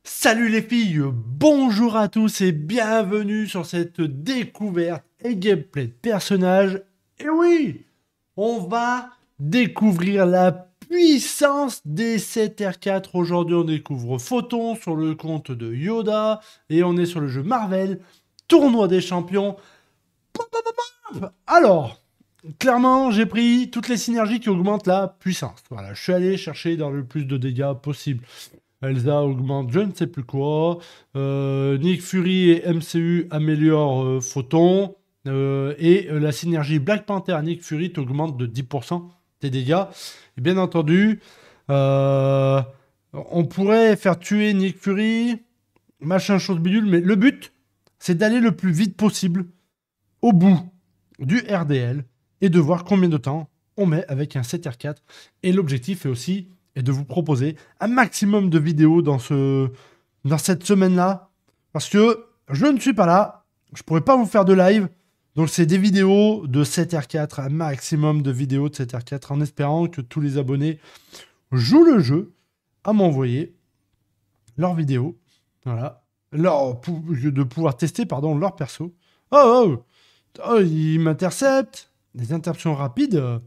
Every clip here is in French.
Salut les filles, bonjour à tous et bienvenue sur cette découverte et gameplay de personnages. Et oui, on va découvrir la puissance des 7R4. Aujourd'hui, on découvre Photon sur le compte de Yoda et on est sur le jeu Marvel, Tournoi des Champions. Alors, clairement, j'ai pris toutes les synergies qui augmentent la puissance. Voilà, je suis allé chercher dans le plus de dégâts possible. Elsa augmente je ne sais plus quoi. Nick Fury et MCU améliorent Photon. La synergie Black Panther-Nick Fury t'augmente de 10% tes dégâts. Et bien entendu, euh, on pourrait faire tuer Nick Fury, machin chose bidule, mais le but, c'est d'aller le plus vite possible au bout du RDL et de voir combien de temps on met avec un 7R4. Et l'objectif est de vous proposer un maximum de vidéos dans cette semaine-là. Parce que je ne suis pas là, je pourrais pas vous faire de live. Donc c'est des vidéos de 7R4, un maximum de vidéos de 7R4 en espérant que tous les abonnés jouent le jeu à m'envoyer leurs vidéos. Voilà. De pouvoir tester pardon, leur perso. Oh, oh, oh, il m'intercepte. Des interruptions rapides.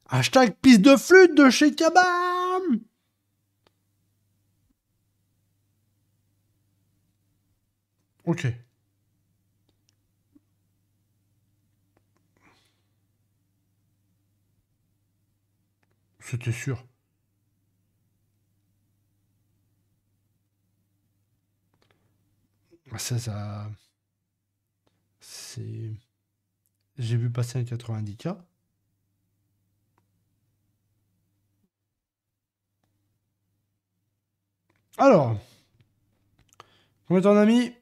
Hashtag piste de flûte de chez Kabam. Ok, c'était sûr. Ça, c'est... J'ai vu passer un 90K. Alors, on est en ami.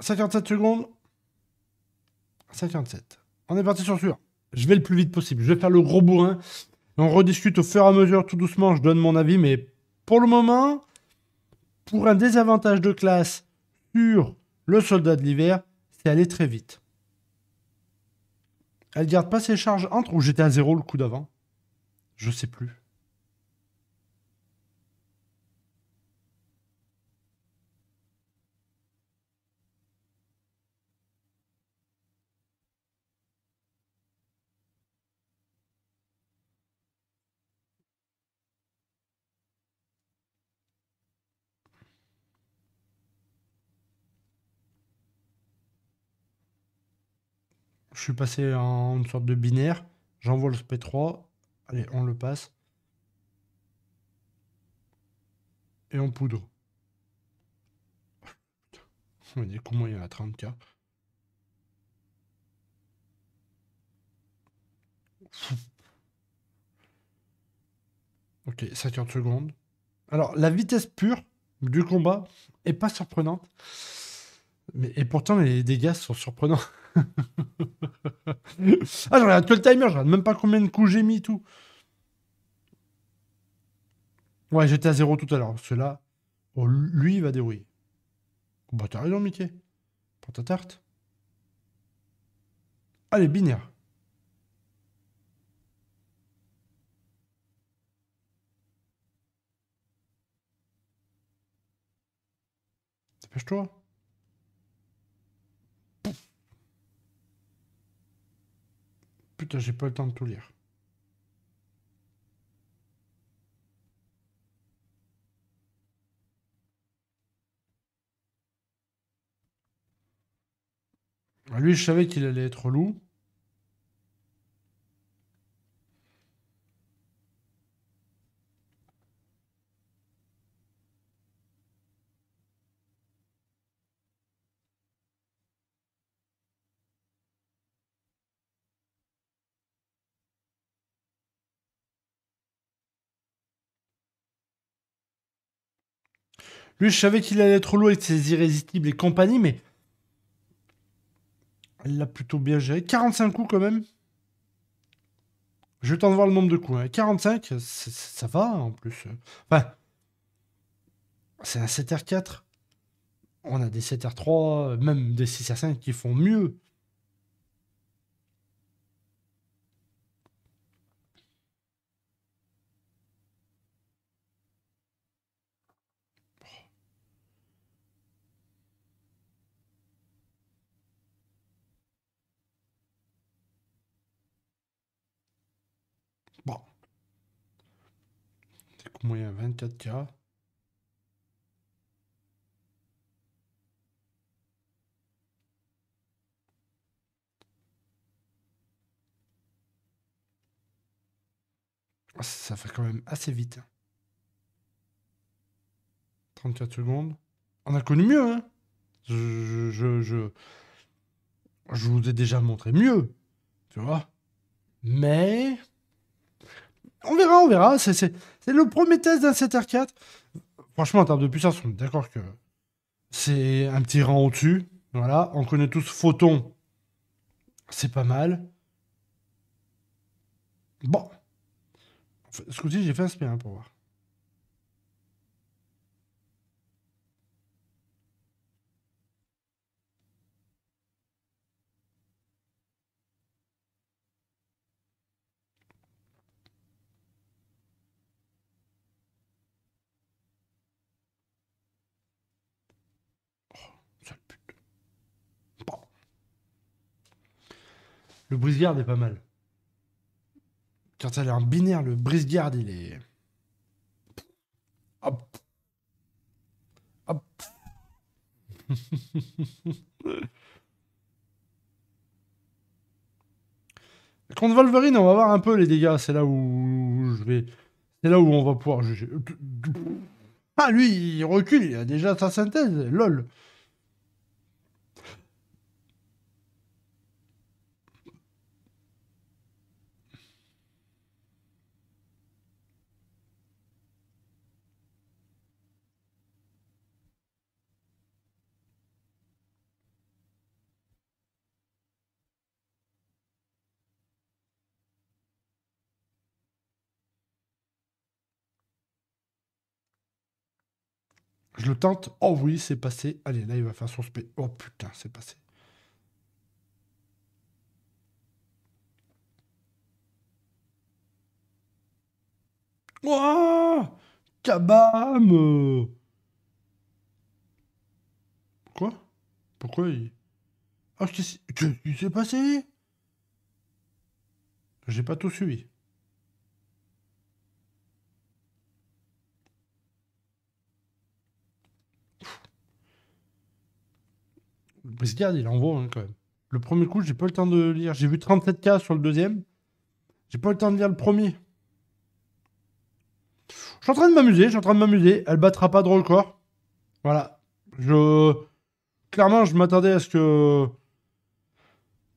57 secondes. 57. On est parti sur celui-là. Je vais le plus vite possible. Je vais faire le gros bourrin. On rediscute au fur et à mesure, tout doucement. Je donne mon avis, mais pour le moment, pour un désavantage de classe sur le soldat de l'hiver, c'est aller très vite. Elle garde pas ses charges entre ou j'étais à zéro le coup d'avant. Je sais plus. Je suis passé en une sorte de binaire. J'envoie le SP3. Allez, on le passe. Et on poudre. On va dire comment il y en a 30K. Ok, 50 secondes. Alors, la vitesse pure du combat est pas surprenante. Et pourtant, les dégâts sont surprenants. Ah, je regarde que le timer, je regarde même pas combien de coups j'ai mis, tout. Ouais, j'étais à zéro tout à l'heure. Cela, oh, lui, il va dérouiller. Oh, bah, t'as raison, Mickey. Pour ta tarte. Allez, binaire. Dépêche-toi. Putain, j'ai pas le temps de tout lire. Ah, lui, je savais qu'il allait être relou. Lui, je savais qu'il allait être relou avec ses irrésistibles et compagnie, mais elle l'a plutôt bien géré. 45 coups quand même. Je vais t'en voir le nombre de coups. Hein. 45, ça va en plus. Enfin, c'est un 7R4. On a des 7R3, même des 6R5 qui font mieux. Bon, c'est coût moyen 24K. Ah, ça fait quand même assez vite, hein. 34 secondes. On a connu mieux, hein. Je vous ai déjà montré mieux, tu vois. Mais on verra. C'est le premier test d'un 7R4. Franchement, en termes de puissance, on est d'accord que c'est un petit rang au-dessus. Voilà, on connaît tous Photon, c'est pas mal. Bon, ce coup-ci, j'ai fait un spin hein, pour voir. Sale pute. Bon. Le brise-garde est pas mal. Quand elle est en binaire, le brise-garde, il est. Hop, hop. Contre Wolverine, on va voir un peu les dégâts. C'est là où je vais. C'est là où on va pouvoir juger. Ah, lui, il recule, il a déjà sa synthèse. Lol. Je le tente. Oh oui, c'est passé. Allez, là, il va faire son spé. Oh putain, c'est passé. Ouah, Kabam! Quoi? Pourquoi il... Ah, qu'est-ce qui s'est passé? J'ai pas tout suivi. Le brise-garde, il envoie hein, quand même. Le premier coup, j'ai pas eu le temps de lire. J'ai vu 37K sur le deuxième. J'ai pas eu le temps de lire le premier. Je suis en train de m'amuser, je suis en train de m'amuser. Elle battra pas de record. Voilà. Je... Clairement, je m'attendais à ce que...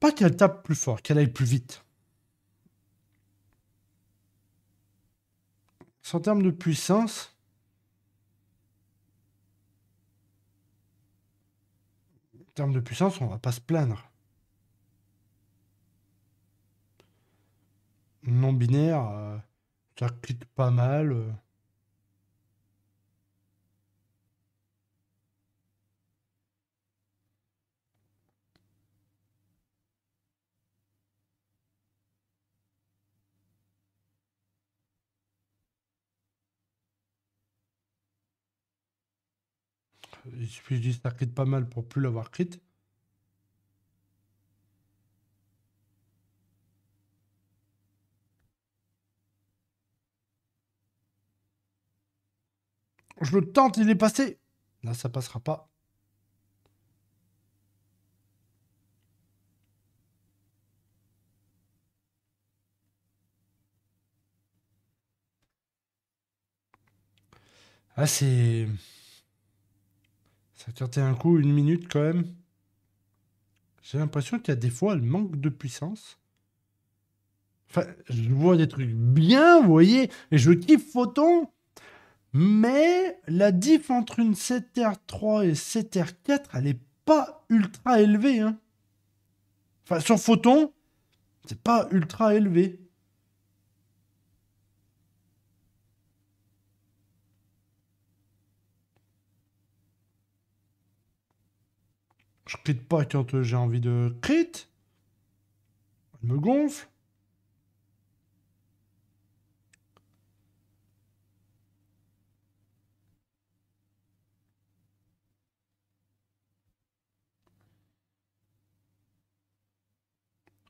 Pas qu'elle tape plus fort, qu'elle aille plus vite. En termes de puissance... En termes de puissance, on va pas se plaindre. Non binaire, ça clique pas mal. Il suffit que je dise ça crit pas mal pour plus l'avoir crit. Je le tente, il est passé. Là, ça passera pas. Ah, c'est... Ça tient un coup, 1 minute quand même. J'ai l'impression qu'il y a des fois, elle manque de puissance. Enfin, je vois des trucs bien, vous voyez, et je kiffe Photon. Mais la diff entre une 7R3 et 7R4, elle est pas ultra élevée. Hein. Enfin, sur Photon, c'est pas ultra élevé. Je crit pas quand j'ai envie de crit. Elle me gonfle.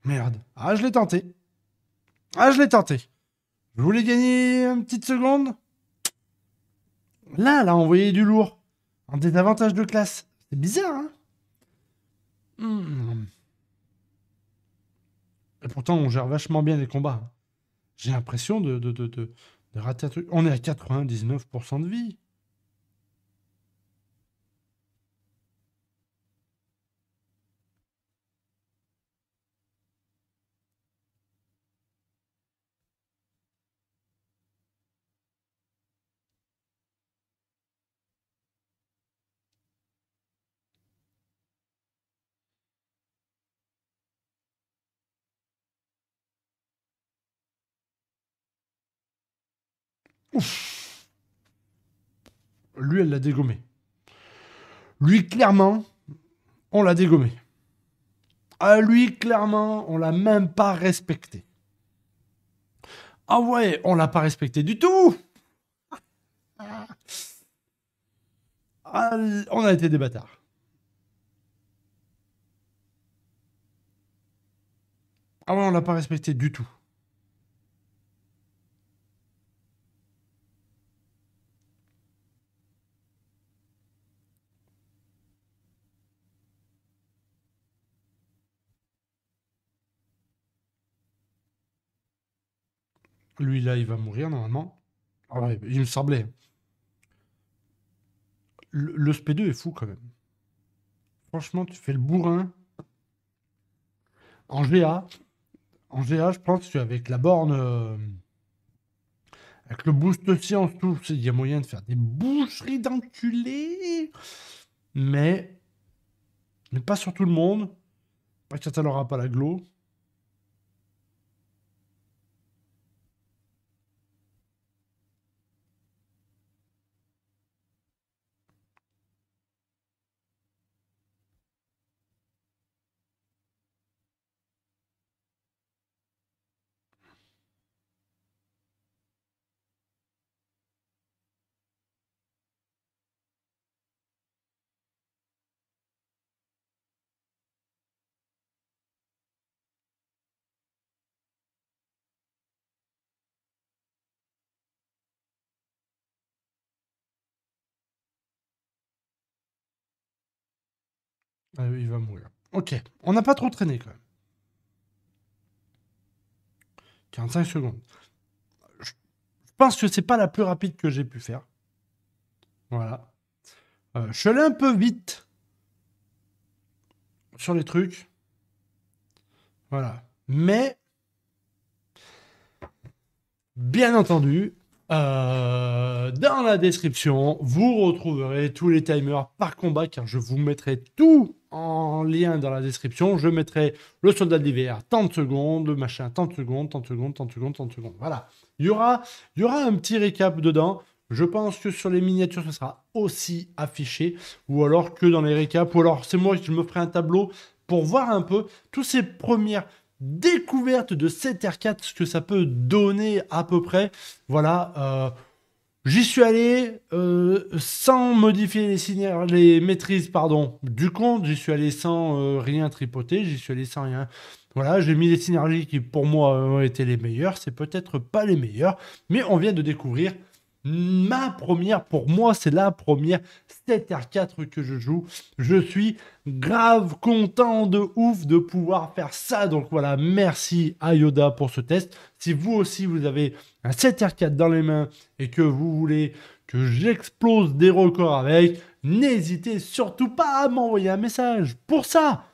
Merde. Ah, je l'ai tenté. Ah, je l'ai tenté. Je voulais gagner une petite seconde. Là, envoyé du lourd. En désavantage de classe. C'est bizarre, hein. Et pourtant, on gère vachement bien les combats. J'ai l'impression de rater un truc. On est à 99% de vie. Ouf. Lui, elle l'a dégommé. Lui, clairement, on l'a dégommé. Ah, lui, clairement, on l'a même pas respecté. Ah ouais, on l'a pas respecté du tout. Ah, on a été des bâtards. Ah ouais, on l'a pas respecté du tout. Lui, là, il va mourir, normalement. Ah ouais, il me semblait. Le SP2 est fou, quand même. Franchement, tu fais le bourrin. En GA, je pense qu'avec la borne, avec le boost science, tout, il y a moyen de faire des boucheries d'enculés. Mais pas sur tout le monde. Pas que ça n'aura pas la glow. Ah oui, il va mourir. Ok, on n'a pas trop traîné quand même. 45 secondes. Je pense que c'est pas la plus rapide que j'ai pu faire. Voilà. Je suis allé un peu vite sur les trucs. Voilà. Mais, bien entendu, dans la description, vous retrouverez tous les timers par combat, car je vous mettrai tout en lien dans la description. Je mettrai le soldat d'hiver, 30 secondes, le machin, 30 secondes, 30 secondes, 30 secondes, 30 secondes. Voilà. Il y aura un petit récap dedans. Je pense que sur les miniatures, ce sera aussi affiché, ou alors que dans les récaps, ou alors c'est moi qui me ferai un tableau pour voir un peu tous ces premières découverte de cet R4, ce que ça peut donner à peu près. Voilà, j'y suis allé sans modifier les maîtrises du compte, j'y suis allé sans rien tripoter, j'y suis allé sans rien. Voilà, j'ai mis les synergies qui pour moi ont été les meilleures, c'est peut-être pas les meilleures, mais on vient de découvrir ma première, pour moi c'est la première 7R4 que je joue. Je suis grave content de ouf de pouvoir faire ça. Donc voilà, merci à Yoda pour ce test. Si vous aussi vous avez un 7R4 dans les mains et que vous voulez que j'explose des records avec, n'hésitez surtout pas à m'envoyer un message. Pour ça,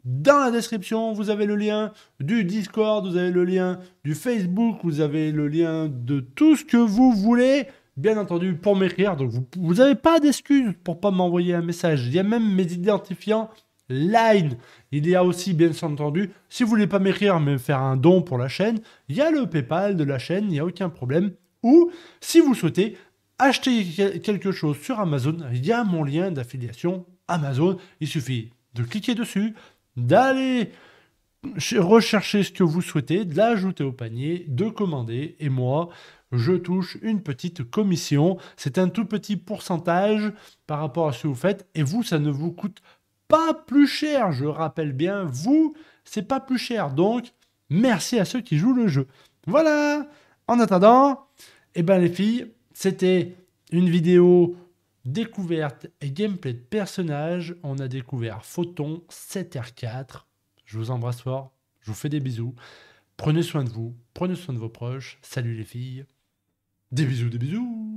dans la description, vous avez le lien du Discord, vous avez le lien du Facebook, vous avez le lien de tout ce que vous voulez, bien entendu, pour m'écrire. Donc, vous n'avez pas d'excuses pour pas m'envoyer un message. Il y a même mes identifiants Line. Il y a aussi, bien entendu, si vous voulez pas m'écrire, mais faire un don pour la chaîne, il y a le PayPal de la chaîne, il n'y a aucun problème. Ou, si vous souhaitez acheter quelque chose sur Amazon, il y a mon lien d'affiliation Amazon. Il suffit de cliquer dessus, d'aller rechercher ce que vous souhaitez, de l'ajouter au panier, de commander, et moi, je touche une petite commission. C'est un tout petit pourcentage par rapport à ce que vous faites, et vous, ça ne vous coûte pas plus cher. Je rappelle bien, vous, c'est pas plus cher. Donc, merci à ceux qui jouent le jeu. Voilà! En attendant, eh ben les filles, c'était une vidéo découverte et gameplay de personnages. On a découvert Photon 7R4. Je vous embrasse fort, je vous fais des bisous. Prenez soin de vous, prenez soin de vos proches. Salut les filles. Des bisous, des bisous.